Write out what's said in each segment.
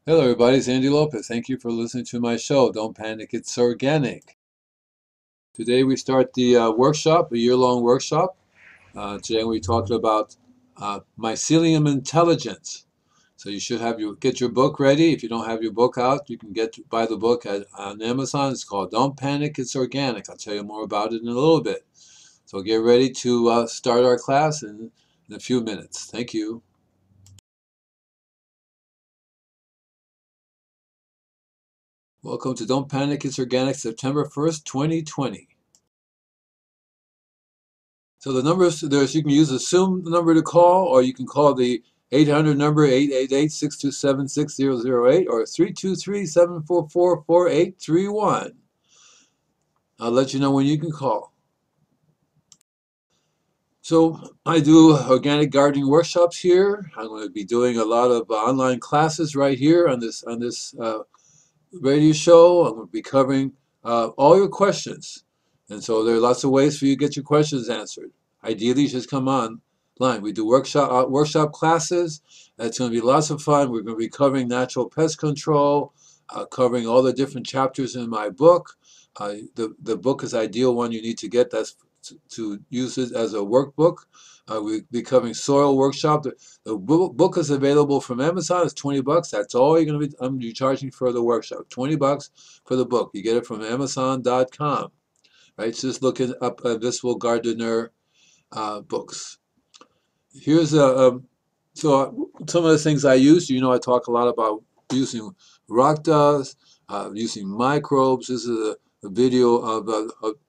Hello, everybody. It's Andy Lopez. Thank you for listening to my show. Don't panic, it's organic. Today we start the workshop, a year-long workshop. Today we talked about mycelium intelligence. So you should have get your book ready. If you don't have your book out, you can buy the book on Amazon. It's called Don't Panic, It's Organic. I'll tell you more about it in a little bit. So get ready to start our class in a few minutes. Thank you. Welcome to Don't Panic, It's Organic, September 1st, 2020. So the numbers there's you can use the Zoom number to call, or you can call the 800 number 888-627-6008 or 323-744-4831. I'll let you know when you can call. So I do organic gardening workshops here. I'm going to be doing a lot of online classes right here on this radio show. I'm going to be covering all your questions. And so there are lots of ways for you to get your questions answered. Ideally, just come online. We do workshop classes. It's going to be lots of fun. We're going to be covering natural pest control, covering all the different chapters in my book. The book is ideal one you need to get. That's to use it as a workbook. We'll be covering soil workshop. The book is available from Amazon. It's 20 bucks. That's all you're going to be charging for the workshop. 20 bucks for the book. You get it from Amazon.com. Right? So just looking up Visible Gardener books. Here's some of the things I use. You know, I talk a lot about using rock dust, using microbes. This is a video of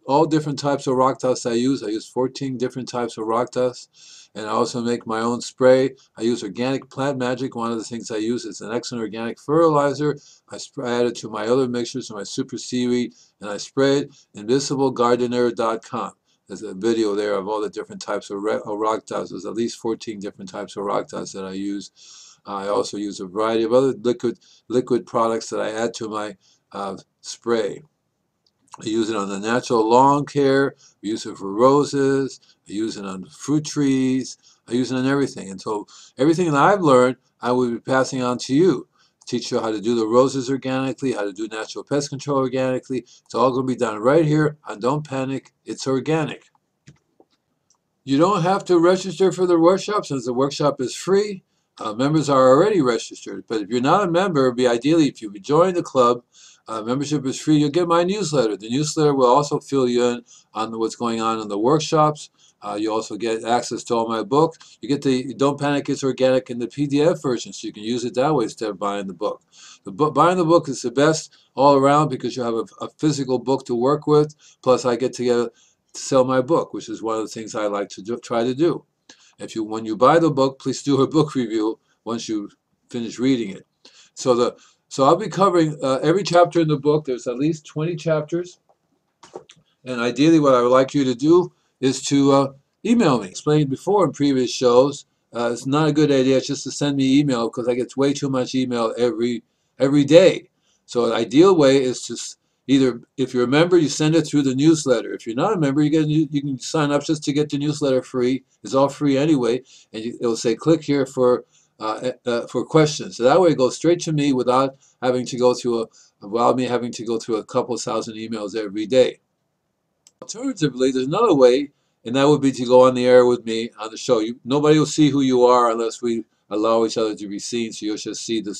all different types of rock dust I use. I use 14 different types of rock dust. And I also make my own spray. I use Organic Plant Magic. One of the things I use is an excellent organic fertilizer. I add it to my other mixtures, my super seaweed, and I spray it. InvisibleGardener.com. There's a video there of all the different types of rock dust. There's at least 14 different types of rock dust that I use. I also use a variety of other liquid products that I add to my spray. I use it on the natural lawn care. I use it for roses. I use it on fruit trees. I use it on everything. And so everything that I've learned, I will be passing on to you. Teach you how to do the roses organically, how to do natural pest control organically. It's all going to be done right here on Don't Panic, It's Organic. You don't have to register for the workshop since the workshop is free. Members are already registered. But if you're not a member, it'd be ideally if you would join the club. Membership is free. You'll get my newsletter. The newsletter will also fill you in on what's going on in the workshops. You also get access to all my books. You get the Don't Panic, It's Organic in the PDF version, so you can use it that way instead of buying the book. Buying the book is the best all around because you have a physical book to work with. Plus, I get to sell my book, which is one of the things I like to try to do. When you buy the book, please do a book review once you finish reading it. So I'll be covering every chapter in the book. There's at least 20 chapters. And ideally, what I would like you to do is to email me. Explained before in previous shows, it's not a good idea just to send me email because I get way too much email every day. So an ideal way is to either, if you're a member, you send it through the newsletter. If you're not a member, you can sign up just to get the newsletter free. It's all free anyway, and it'll say click here for questions. So that way it goes straight to me without having to go through a couple thousand emails every day. Alternatively, there's another way, and that would be to go on the air with me on the show. Nobody will see who you are unless we allow each other to be seen, so you'll just see the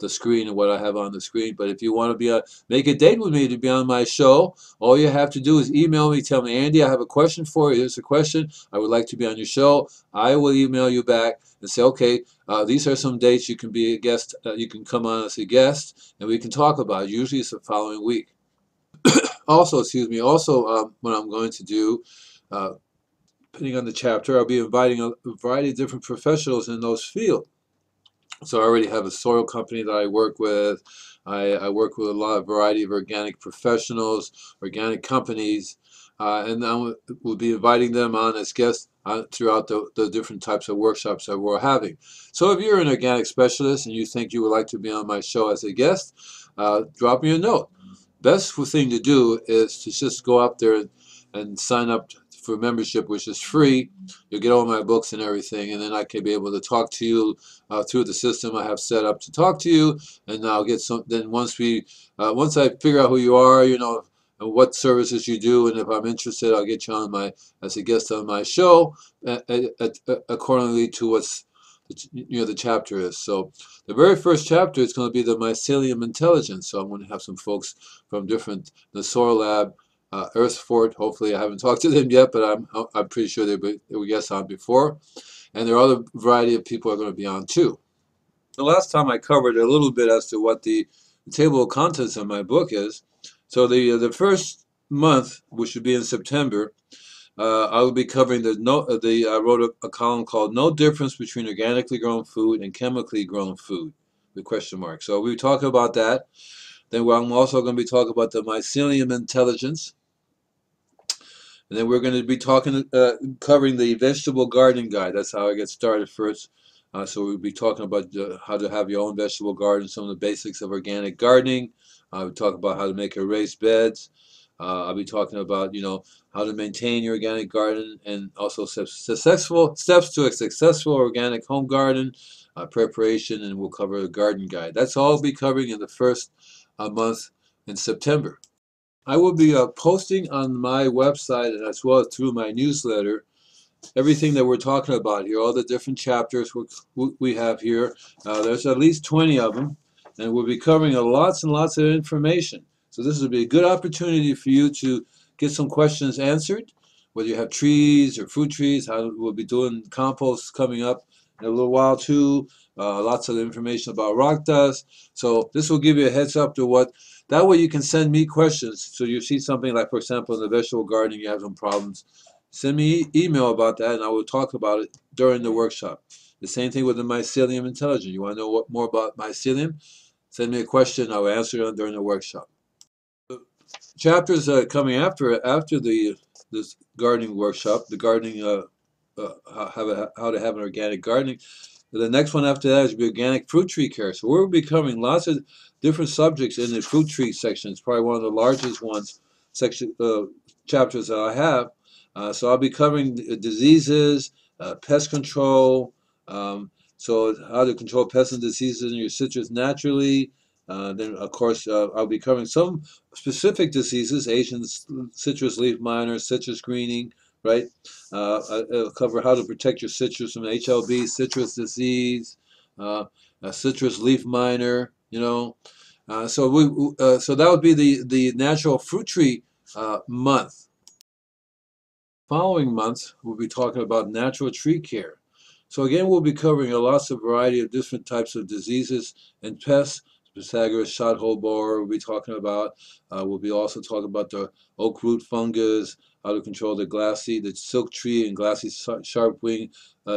screen and what I have on the screen. But if you want to make a date with me to be on my show, all you have to do is email me, tell me, Andy, I have a question for you. Here's a question. I would like to be on your show. I will email you back and say, okay, these are some dates you can be a guest. You can come on as a guest, and we can talk about it. Usually it's the following week. Also, excuse me, what I'm going to do, depending on the chapter, I'll be inviting a variety of different professionals in those fields. So I already have a soil company that I work with. I work with a variety of organic professionals, organic companies, and I will be inviting them on as guests throughout the different types of workshops that we're having. So if you're an organic specialist and you think you would like to be on my show as a guest, drop me a note. Best thing to do is to just go up there and sign up for membership, which is free. You'll get all my books and everything, and then I can be able to talk to you through the system I have set up to talk to you, and I'll get some. Then once I figure out who you are, you know, and what services you do, and if I'm interested, I'll get you on my as a guest on my show, accordingly to what's the chapter is. So the very first chapter is going to be the mycelium intelligence. So I'm going to have some folks from the Soil Lab, Earth Fort. Hopefully, I haven't talked to them yet, but I'm pretty sure they were guests on before. And there are other variety of people are going to be on too. The last time I covered a little bit as to what the table of contents of my book is. So the first month, which would be in September, I will be covering I wrote a column called "No Difference Between Organically Grown Food and Chemically Grown Food," with question mark. So we talk about that. Then I'm also going to be talking about the mycelium intelligence. And then we're going to be covering the vegetable gardening guide. That's how I get started first. So we'll be talking about how to have your own vegetable garden, some of the basics of organic gardening. We'll talk about how to make raised beds. I'll be talking about, how to maintain your organic garden, and also successful steps to a successful organic home garden preparation, and we'll cover a garden guide. That's all I'll be covering in the first month in September. I will be posting on my website and as well as through my newsletter everything that we're talking about here, all the different chapters we have here. There's at least 20 of them, and we'll be covering lots and lots of information. So this will be a good opportunity for you to get some questions answered, whether you have trees or fruit trees. We'll be doing compost coming up in a little while too. Lots of information about rock dust. So this will give you a heads up to that way you can send me questions. So you see something like, for example, in the vegetable gardening, you have some problems. Send me email about that, and I will talk about it during the workshop. The same thing with the mycelium intelligence. You want to know more about mycelium? Send me a question. I will answer it during the workshop. The chapters coming after this gardening workshop, the gardening how to have an organic gardening. The next one after that is organic fruit tree care. So we'll be covering lots of different subjects in the fruit tree section. It's probably one of the largest chapters that I have. So I'll be covering diseases, pest control, so how to control pests and diseases in your citrus naturally. Then, of course, I'll be covering some specific diseases: Asian citrus leaf miner, citrus greening, right? I'll cover how to protect your citrus from HLB, citrus disease, citrus leaf miner, so that would be the natural fruit tree month. Following month, we'll be talking about natural tree care. So again, we'll be covering lots of variety of different types of diseases and pests. Pythagoras shot hole borer we'll be talking about. We'll be also talking about the oak root fungus, how to control the silk tree and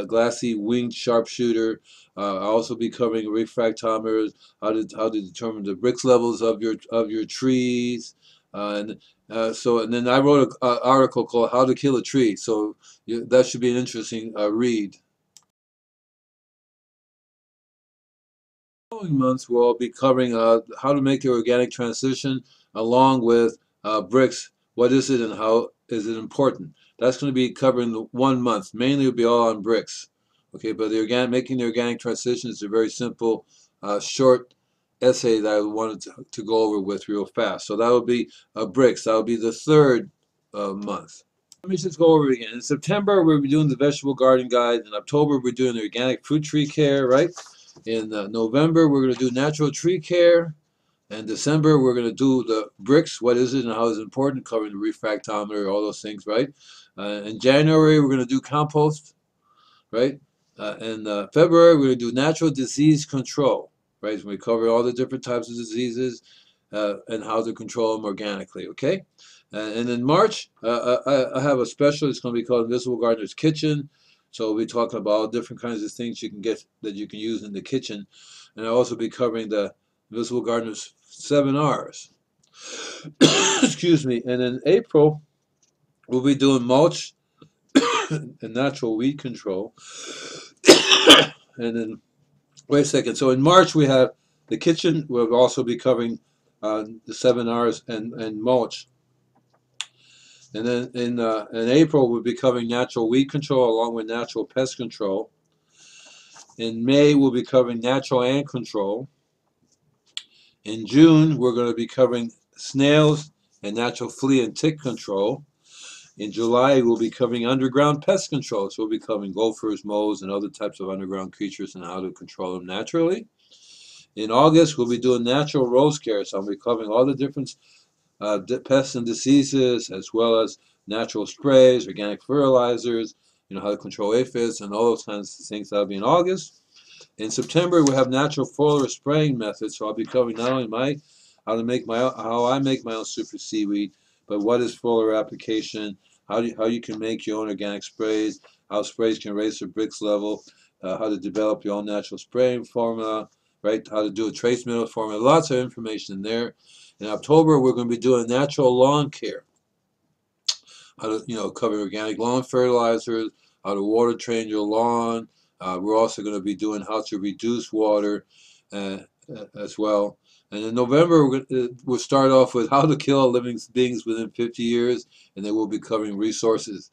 glassy winged sharpshooter. I'll also be covering refractometers, how to determine the Brix levels of your trees. And then I wrote an article called "How to Kill a Tree." So that should be an interesting read. Following months, we'll be covering how to make the organic transition, along with Brix. What is it and how is it important? That's going to be covering the 1 month. Mainly, it'll be all on Brix. Okay, but making the organic transition is a very simple, short essay that I wanted to go over with real fast. So that will be Brix. That will be the third month. Let me just go over it again. In September, we'll be doing the vegetable garden guide. In October, we're doing the organic fruit tree care, right? In November, we're going to do natural tree care. In December, we're going to do the Brix, what is it and how is it important, covering the refractometer, all those things, right? In January, we're going to do compost, right? In February, we're going to do natural disease control, right? So we cover all the different types of diseases and how to control them organically, okay? And in March, I have a special. It's going to be called Invisible Gardener's Kitchen. So we'll be talking about all different kinds of things you can get that you can use in the kitchen. And I'll also be covering the Invisible Gardener's 7 R's. Excuse me. And in April, we'll be doing mulch and natural weed control. And then, wait a second. So in March, we have the kitchen. We'll also be covering the 7 R's and mulch. And then in April, we'll be covering natural weed control along with natural pest control. In May, we'll be covering natural ant control. In June, we're going to be covering snails and natural flea and tick control. In July, we'll be covering underground pest control. So we'll be covering gophers, moles, and other types of underground creatures and how to control them naturally. In August, we'll be doing natural rose care. So I'll be covering all the different pests and diseases, as well as natural sprays, organic fertilizers, how to control aphids, and all those kinds of things. That'll be in August. In September, we have natural foliar spraying methods. So I'll be covering not only how I make my own super seaweed, but what is foliar application, how you can make your own organic sprays, how sprays can raise the Brix level, how to develop your own natural spraying formula, right? How to do a trace mineral formula. Lots of information there. In October, we're going to be doing natural lawn care. How to cover organic lawn fertilizers, how to water train your lawn. We're also going to be doing how to reduce water as well. And in November, we'll start off with how to kill living beings within 50 years, and then we'll be covering resources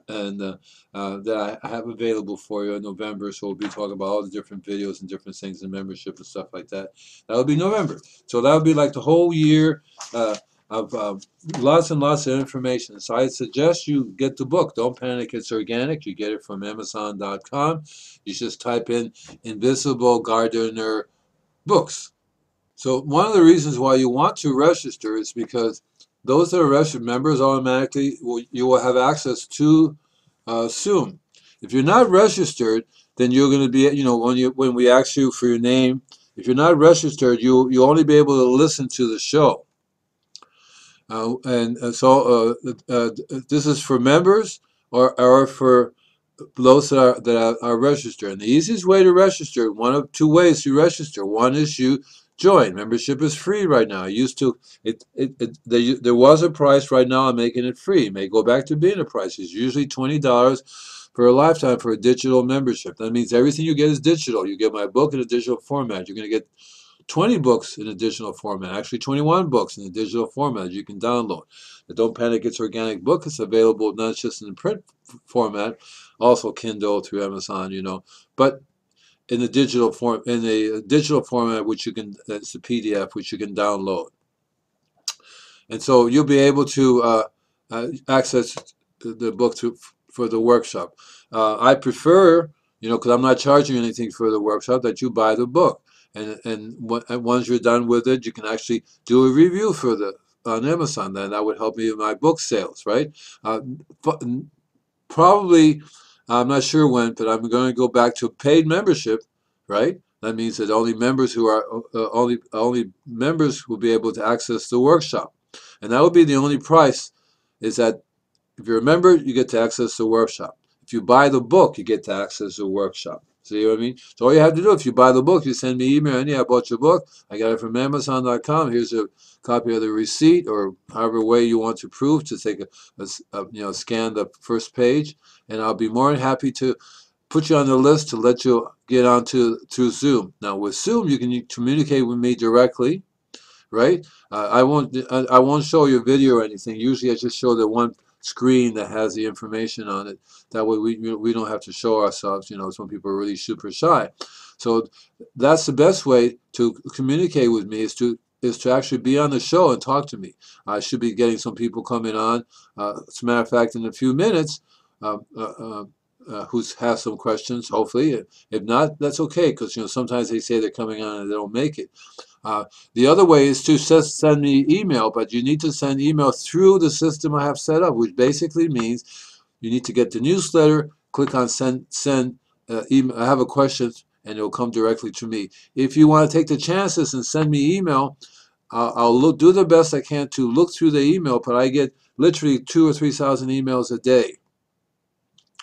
and that I have available for you in November. So we'll be talking about all the different videos and different things and membership and stuff like that. That'll be November. So that'll be like the whole year of lots and lots of information. So I suggest you get the book. Don't panic, it's organic. You get it from Amazon.com. You just type in Invisible Gardener Books. So one of the reasons why you want to register is because those that are registered members automatically you will have access to Zoom. If you're not registered, then you're going to be, when we ask you for your name, if you're not registered, you'll only be able to listen to the show. So this is for members or for those that are registered. And the easiest way to register, one of two ways to register. One is you join. Membership is free right now. It used to, there was a price. Right now I'm making it free. It may go back to being a price. It's usually $20 for a lifetime for a digital membership. That means everything you get is digital. You get my book in a digital format. You're going to get 20 books in a digital format, actually 21 books in a digital format you can download. The Don't Panic, It's Organic book is available not just in the print format, also Kindle through Amazon, but in the digital format, which you can, it's a PDF, which you can download. And so you'll be able to access the book for the workshop. I prefer, because I'm not charging anything for the workshop, that you buy the book. And once you're done with it, you can actually do a review on Amazon. Then that would help me with my book sales, right? Probably, I'm not sure when, but I'm going to go back to paid membership, right? That means that only members who are only members will be able to access the workshop, and that would be the only price. Is that if you're a member, you get to access the workshop. If you buy the book, you get to access the workshop. See what I mean? So all you have to do, if you buy the book, you send me email, and yeah, I bought your book. I got it from Amazon.com. Here's a copy of the receipt, or however way you want to prove. To take scan the first page, and I'll be more than happy to put you on the list to let you get onto through Zoom. Now with Zoom, you can communicate with me directly, right? I won't show you a video or anything. Usually I just show the one screen that has the information on it. That way we don't have to show ourselves. Some people are really super shy. So that's the best way to communicate with me is to actually be on the show and talk to me. I should be getting some people coming on. As a matter of fact, in a few minutes, who has some questions, hopefully. If not, that's okay, because sometimes they say they're coming on and they don't make it. The other way is to send me email, but you need to send email through the system I have set up, which basically means you need to get the newsletter, click on send email. I have a question, and it'll come directly to me. If you want to take the chances and send me email, I'll do the best I can to look through the email, but I get literally 2,000 or 3,000 emails a day,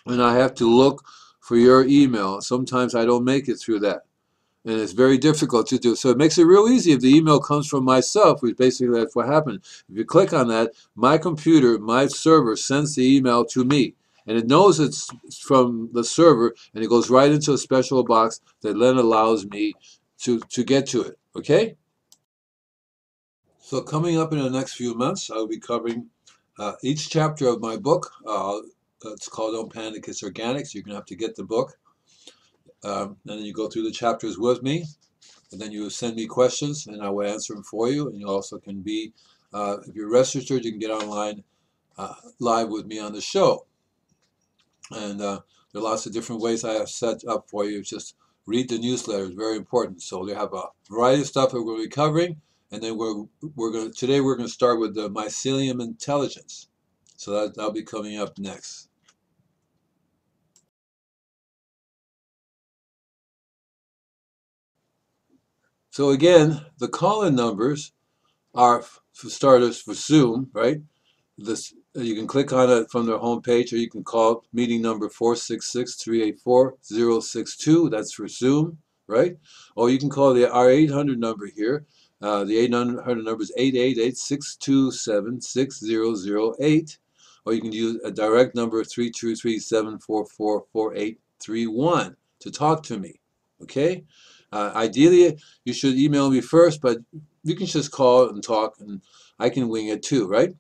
and I have to look for your email. Sometimes I don't make it through that, and it's very difficult to do. So it makes it real easy if the email comes from myself, which basically that's what happened. If you click on that, my computer, my server sends the email to me, and it knows it's from the server, and it goes right into a special box that then allows me to get to it, okay? So coming up in the next few months, I'll be covering Each chapter of my book, it's called Don't Panic, It's Organic, so you're going to have to get the book. And then you go through the chapters with me, and then you send me questions, and I will answer them for you. And you also can be, if you're registered, you can get online live with me on the show. And there are lots of different ways I have set up for you. Just read the newsletter; it's very important. So they have a variety of stuff that we'll be covering, and then today we're going to start with the mycelium intelligence. So that'll be coming up next. So again, the call-in numbers are, for starters, for Zoom, right? This you can click on it from their homepage, or you can call meeting number 466-384-062. That's for Zoom, right? Or you can call our 800 number here. The 800 number is 888-627-6008. Or you can use a direct number 323-744-4831 to talk to me. Okay? Ideally, you should email me first, but you can just call and talk, and I can wing it too, right?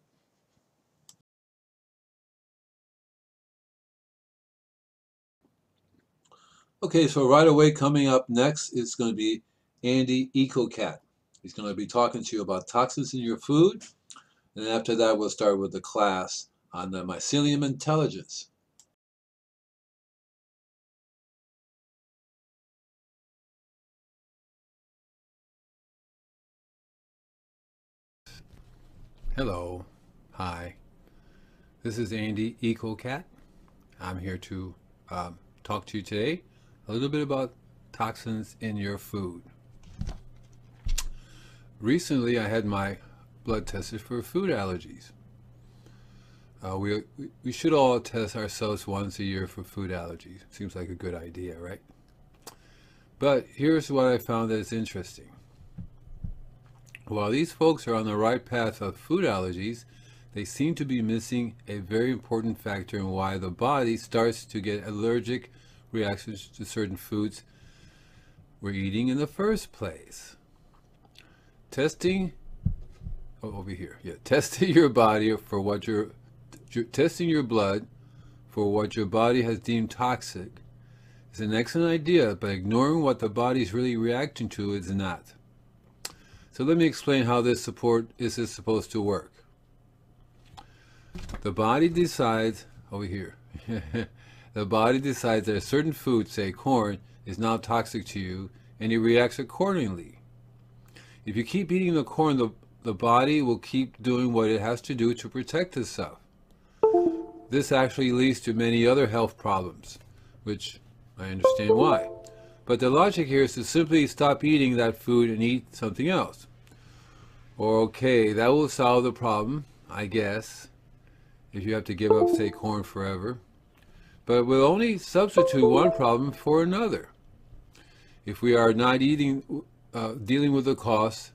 Okay, so right away coming up next is going to be Andy EcoCat. He's going to be talking to you about toxins in your food. And after that, we'll start with the class on the mycelium intelligence. Hello. Hi. This is Andy EcoCat. I'm here to talk to you today a little bit about toxins in your food. Recently, I had my blood tested for food allergies. We should all test ourselves once a year for food allergies. Seems like a good idea, right? But here's what I found that is interesting. While these folks are on the right path of food allergies, they seem to be missing a very important factor in why the body starts to get allergic reactions to certain foods we're eating in the first place. Testing your body for what testing your blood for what your body has deemed toxic is an excellent idea, but ignoring what the body is really reacting to is not. So let me explain how this is supposed to work. The body decides the body decides that a certain food, say corn, is now toxic to you, and it reacts accordingly. If you keep eating the corn, the body will keep doing what it has to do to protect itself. This actually leads to many other health problems, which I understand why. But the logic here is to simply stop eating that food and eat something else. Or okay, that will solve the problem, I guess, if you have to give up, say, corn forever. But it will only substitute one problem for another. If we are not dealing with the cause,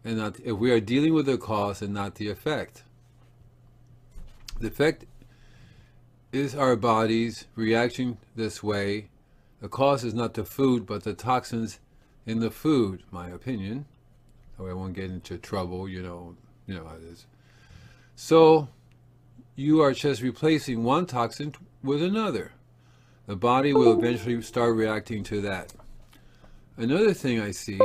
if we are dealing with the cause and not the effect. The effect is our bodies reacting this way. The cause is not the food, but the toxins in the food, my opinion. So I won't get into trouble, you know how it is. So you are just replacing one toxin with another. The body will eventually start reacting to that. Another thing I see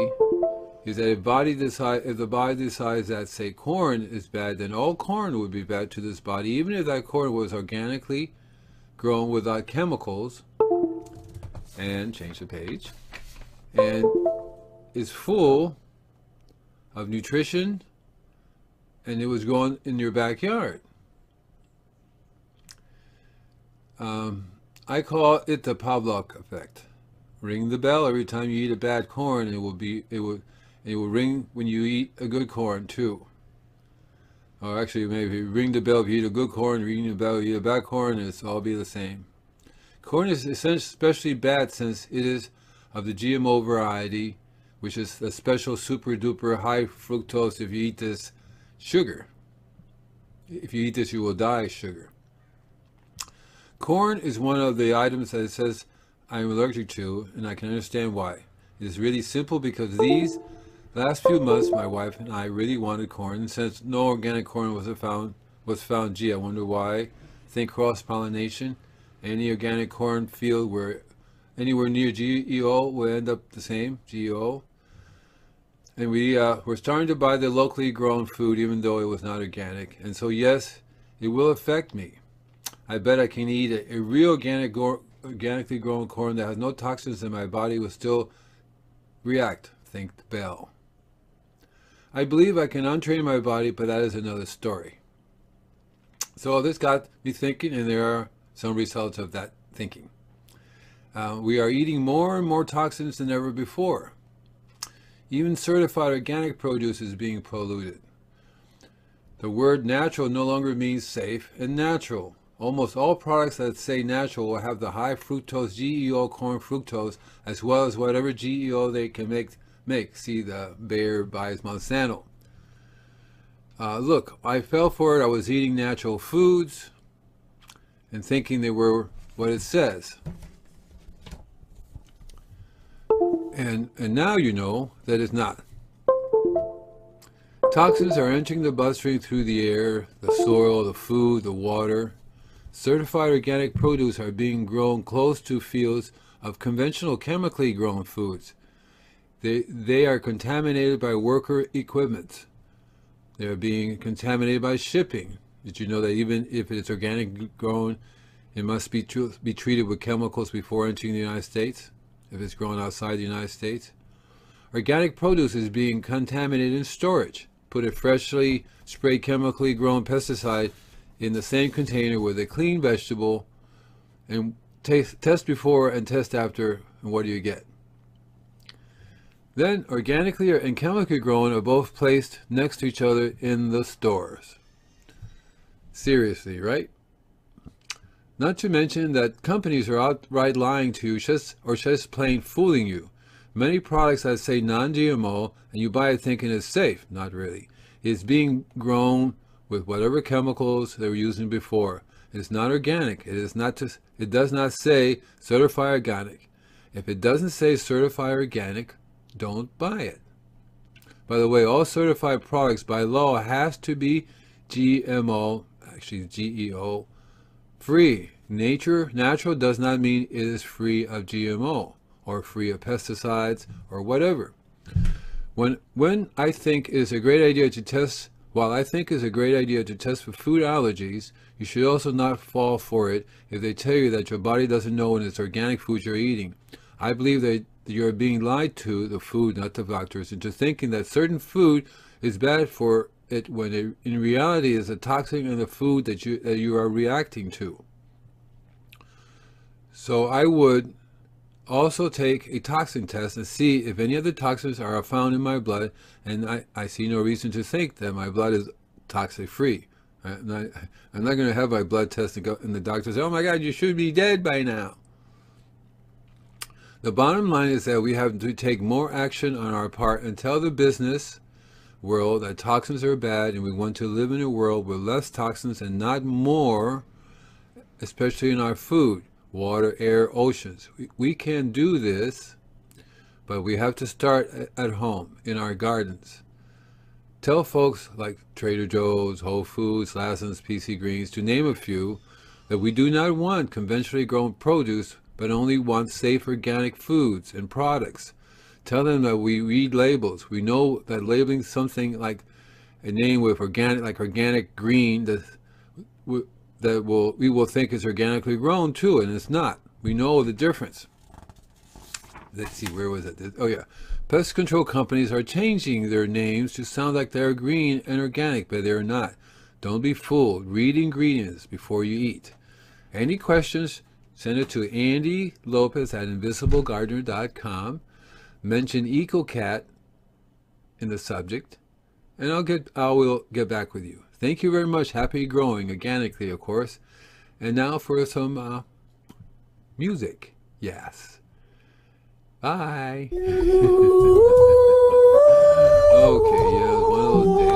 is that if the body decides that, say, corn is bad, then all corn would be bad to this body, even if that corn was organically grown without chemicals, and change the page, and is full of nutrition, and it was grown in your backyard. I call it the Pavlov effect. Ring the bell every time you eat a bad corn. It will ring when you eat a good corn too. Or actually, maybe ring the bell if you eat a good corn, ring the bell if you eat a bad corn, and it's all be the same. Corn is especially bad since it is of the GMO variety, which is a special super duper high fructose. If you eat this sugar, if you eat this, you will die sugar. Corn is one of the items that it says I'm allergic to, and I can understand why. It is really simple because these last few months, my wife and I really wanted corn, and since no organic corn was found was found. Gee, I wonder why. Think cross-pollination. Any organic corn field where anywhere near GEO will end up the same, GEO. And we're starting to buy the locally grown food even though it was not organic. And so yes, it will affect me. I bet I can eat a real organically grown corn that has no toxins and my body will still react. Think Bell. I believe I can untrain my body, but that is another story. So this got me thinking, and there are some results of that thinking. We are eating more and more toxins than ever before. Even certified organic produce is being polluted. The word natural no longer means safe and natural. Almost all products that say natural will have the high fructose GEO corn fructose, as well as whatever GEO they can make. See, the Bayer buys Monsanto. Look, I fell for it. I was eating natural foods and thinking they were what it says. And now you know that it's not. Toxins are entering the bloodstream through the air, the soil, the food, the water. Certified organic produce are being grown close to fields of conventional chemically grown foods. They are contaminated by worker equipment. They are being contaminated by shipping. Did you know that even if it's organic grown, it must be treated with chemicals before entering the United States, if it's grown outside the United States? Organic produce is being contaminated in storage. Put a freshly sprayed chemically grown pesticide in the same container with a clean vegetable and test before and test after, and what do you get? Then organically and chemically grown are both placed next to each other in the stores. Seriously, right? Not to mention that companies are outright lying to you just plain fooling you. Many products that say non-GMO and you buy it thinking it's safe, not really. It's being grown with whatever chemicals they were using before. It's not organic. It does not say certified organic. If it doesn't say certified organic, don't buy it. By the way, all certified products by law has to be GMO, actually GEO, free. Natural does not mean it is free of GMO or free of pesticides or whatever. When I think it is a great idea to test, while I think it's a great idea to test for food allergies, you should also not fall for it if they tell you that your body doesn't know when it's organic food you're eating. I believe that you're being lied to, the food, not the doctors, into thinking that certain food is bad for it when it in reality is a toxin in the food that you are reacting to. So I would also take a toxin test and see if any of the toxins are found in my blood, and I see no reason to think that my blood is toxic free. I'm not going to have my blood test and the doctor say, oh my God, you should be dead by now. The bottom line is that we have to take more action on our part and tell the business world that toxins are bad, and we want to live in a world with less toxins and not more, especially in our food, water, air, oceans. We can do this, but we have to start at home, in our gardens. Tell folks like Trader Joe's, Whole Foods, Lassen's, PC Greens, to name a few, that we do not want conventionally grown produce, but only want safe organic foods and products. Tell them that we read labels. We know that labeling something like a name with organic, like organic green, we will think is organically grown too, and it's not. We know the difference. Let's see, where was it? Oh yeah. Pest control companies are changing their names to sound like they're green and organic, but they're not. Don't be fooled. Read ingredients before you eat. Any questions? Send it to Andy Lopez at invisiblegardener.com. Mention EcoCat in the subject, and I will get back with you. Thank you very much. Happy growing organically, of course. And now for some music. Yes. Bye. Okay, yeah, one of those days.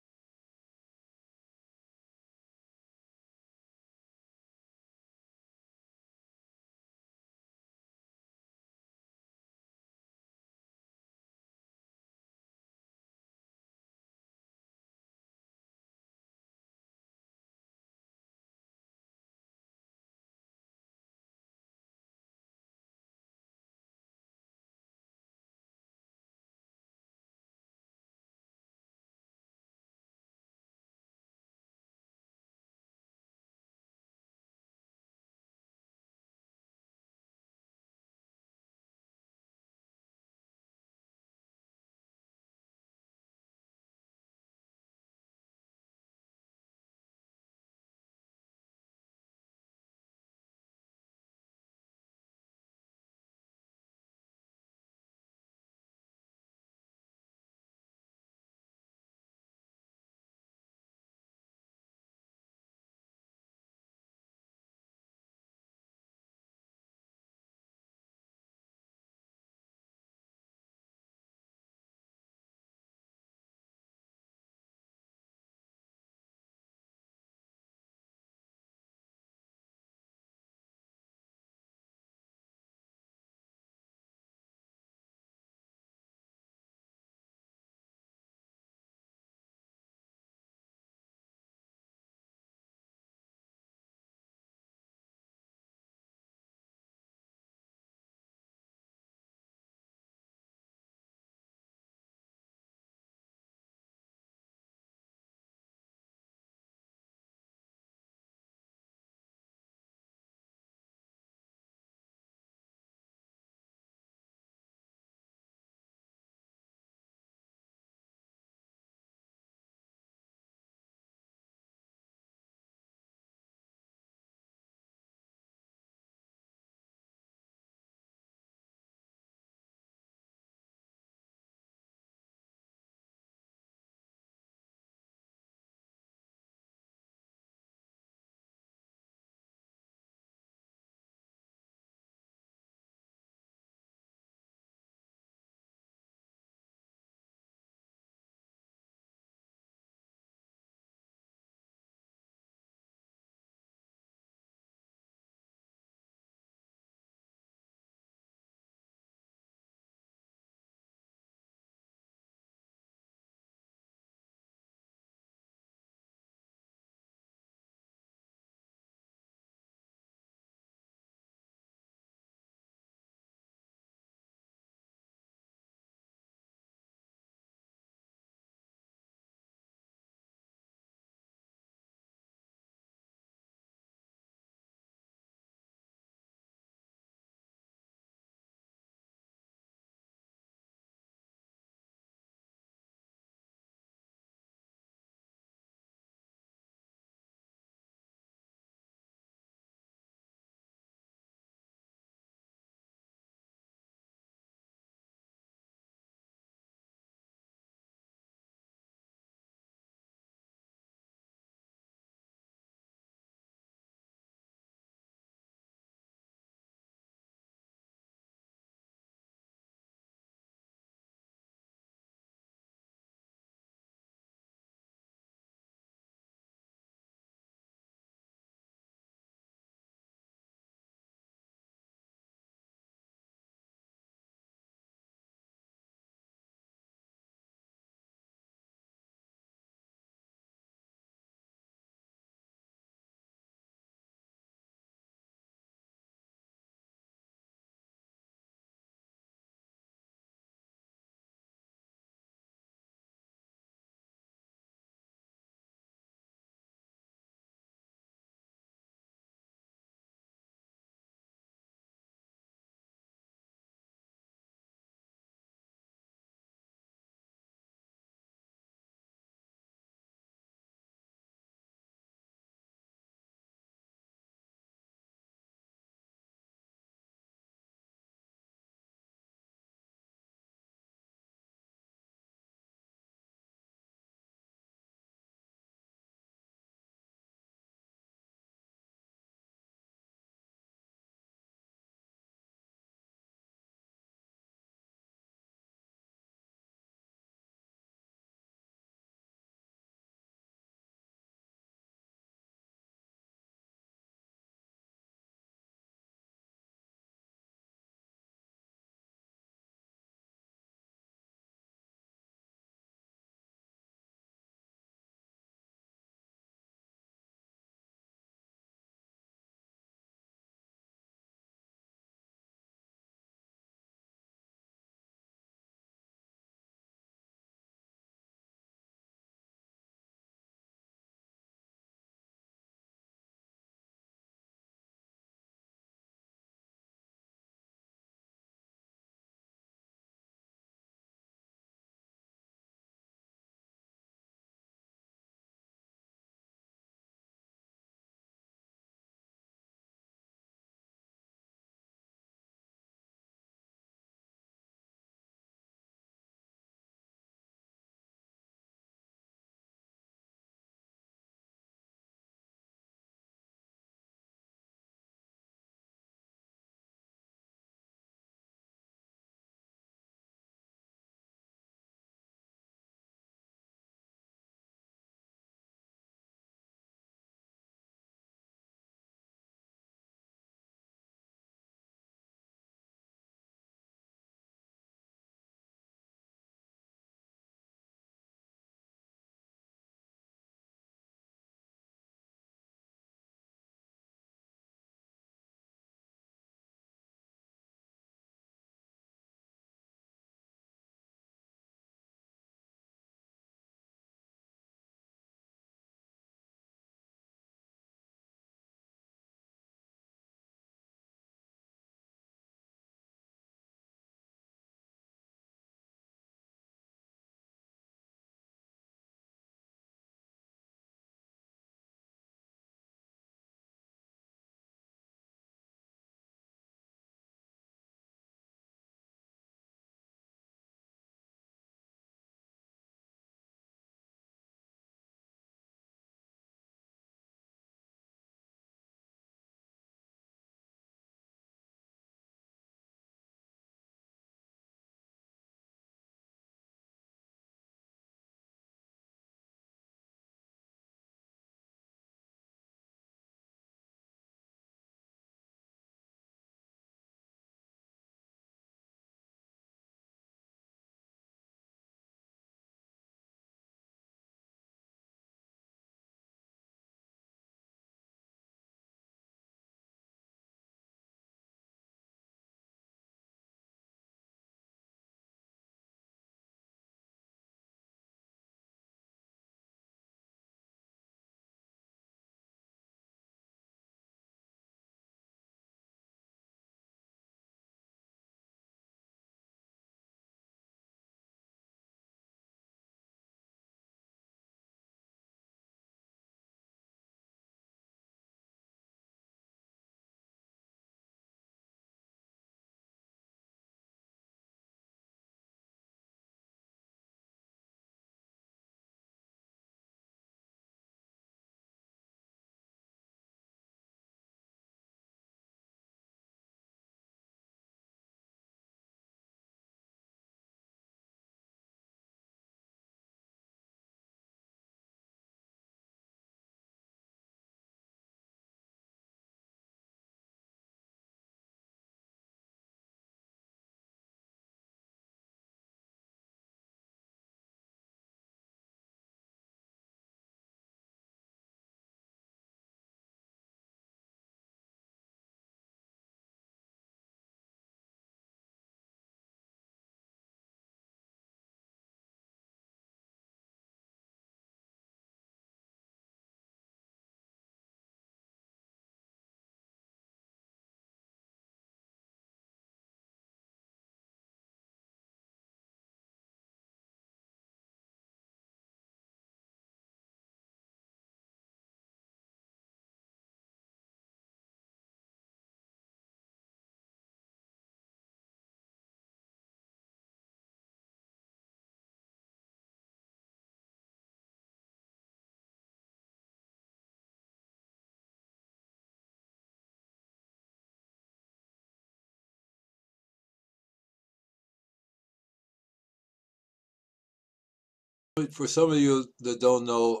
For some of you that don't know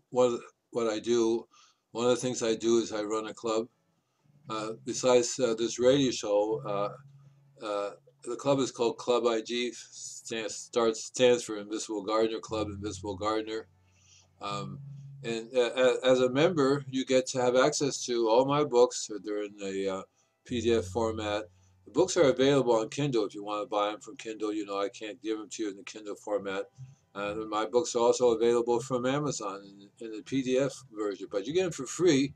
what I do, one of the things I do is I run a club. Besides this radio show, the club is called Club IG, stands for Invisible Gardener Club, Invisible Gardener. Um, and as a member, you get to have access to all my books. They're in a PDF format. The books are available on Kindle if you want to buy them from Kindle. You know, I can't give them to you in the Kindle format. And my books are also available from Amazon in the PDF version, but you get them for free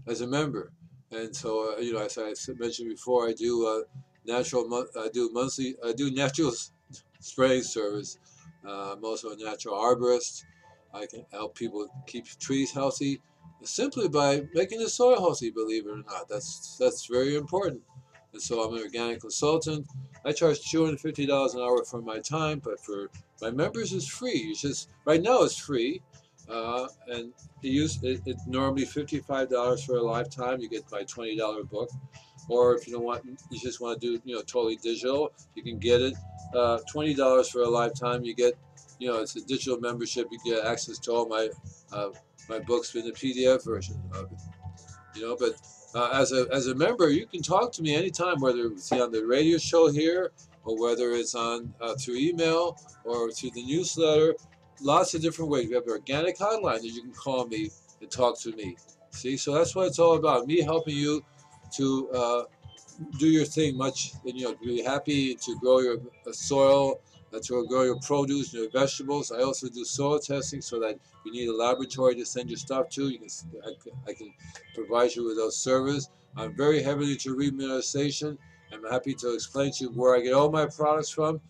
as a member. And so, you know, as I mentioned before, I do I do natural spraying service. I'm also a natural arborist. I can help people keep trees healthy simply by making the soil healthy, believe it or not. That's very important. And so I'm an organic consultant. I charge $250 an hour for my time, but for my members it's free. You just right now it's free. And it's normally $55 for a lifetime. You get my $20 book. Or if you don't want, you just want to do, you know, totally digital, you can get it. $20 for a lifetime. You get, you know, it's a digital membership. You get access to all my books in the PDF version of it. You know, but as a member, you can talk to me anytime, whether it's on the radio show here, or whether it's on through email or through the newsletter. Lots of different ways. We have an organic hotline that you can call me and talk to me. See, so that's what it's all about. Me helping you to do your thing much, and you know, be happy to grow your soil, to grow your produce, your vegetables. I also do soil testing, so that if you need a laboratory to send your stuff to, you can I can provide you with those services. I'm very heavily into remineralization. I'm happy to explain to you where I get all my products from.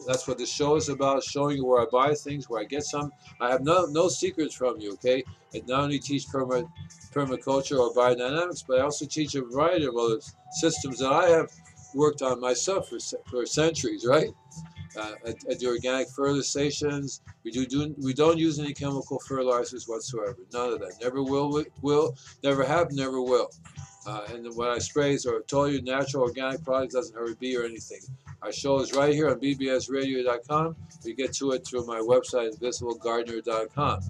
That's what the show is about, showing you where I buy things, where I get some. I have no secrets from you, okay? I not only teach permaculture or biodynamics, but I also teach a variety of other systems that I have worked on myself for centuries, right? I do organic fertilizations. We don't use any chemical fertilizers whatsoever. None of that. Never will, never have, never will. And when I spray are totally natural organic products, doesn't hurt a bee or anything. Our show is right here on bbsradio.com. You get to it through my website, invisiblegardener.com.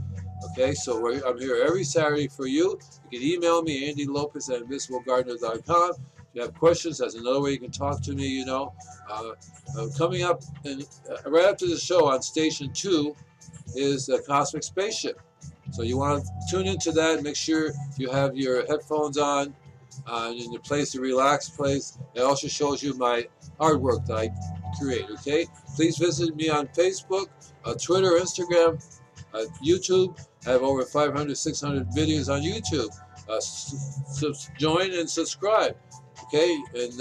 Okay, so I'm here every Saturday for you. You can email me, Andy Lopez at invisiblegardener.com. If you have questions, that's another way you can talk to me, you know. Coming up right after the show on Station 2 is the Cosmic Spaceship. So you want to tune into that. Make sure you have your headphones on in a place, a relaxed place. It also shows you my artwork that I create, okay? Please visit me on Facebook, Twitter, Instagram, YouTube. I have over 500, 600 videos on YouTube. Join and subscribe, okay? And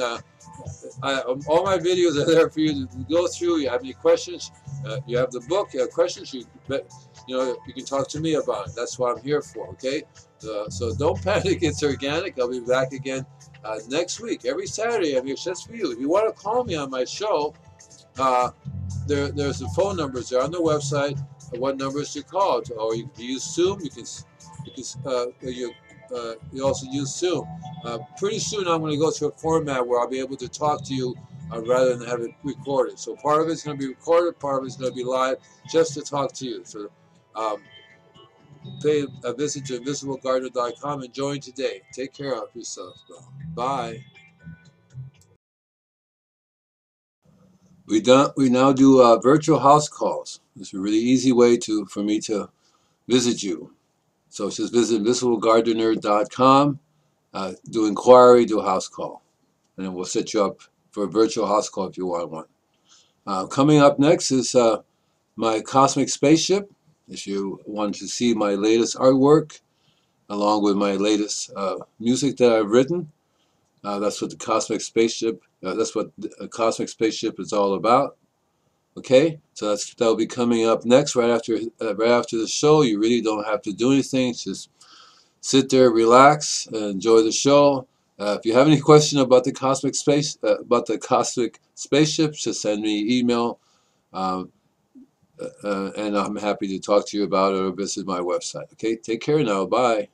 all my videos are there for you to go through. You have any questions? You have the book. You have questions. You know, you can talk to me about it. That's what I'm here for. Okay. So don't panic. It's organic. I'll be back again next week. Every Saturday, I'm here just for you. If you want to call me on my show, there's the phone numbers there on the website. What numbers to call? Or you can use Zoom. You also use Zoom. Pretty soon I'm going to go to a format where I'll be able to talk to you rather than have it recorded. So part of it's going to be recorded, part of it's going to be live, just to talk to you. So pay a visit to invisiblegardener.com and join today. Take care of yourself. Bye. We now do virtual house calls. It's a really easy way for me to visit you. So just visit invisiblegardener.com, do inquiry, do a house call, and then we'll set you up for a virtual house call if you want one. Coming up next is my Cosmic Spaceship. If you want to see my latest artwork, along with my latest music that I've written, that's what the Cosmic Spaceship. That's what a Cosmic Spaceship is all about. Okay, so that'll be coming up next, right after the show. You really don't have to do anything; just sit there, relax, enjoy the show. If you have any question about the cosmic spaceship, just send me an email, and I'm happy to talk to you about it or visit my website. Okay, take care now. Bye.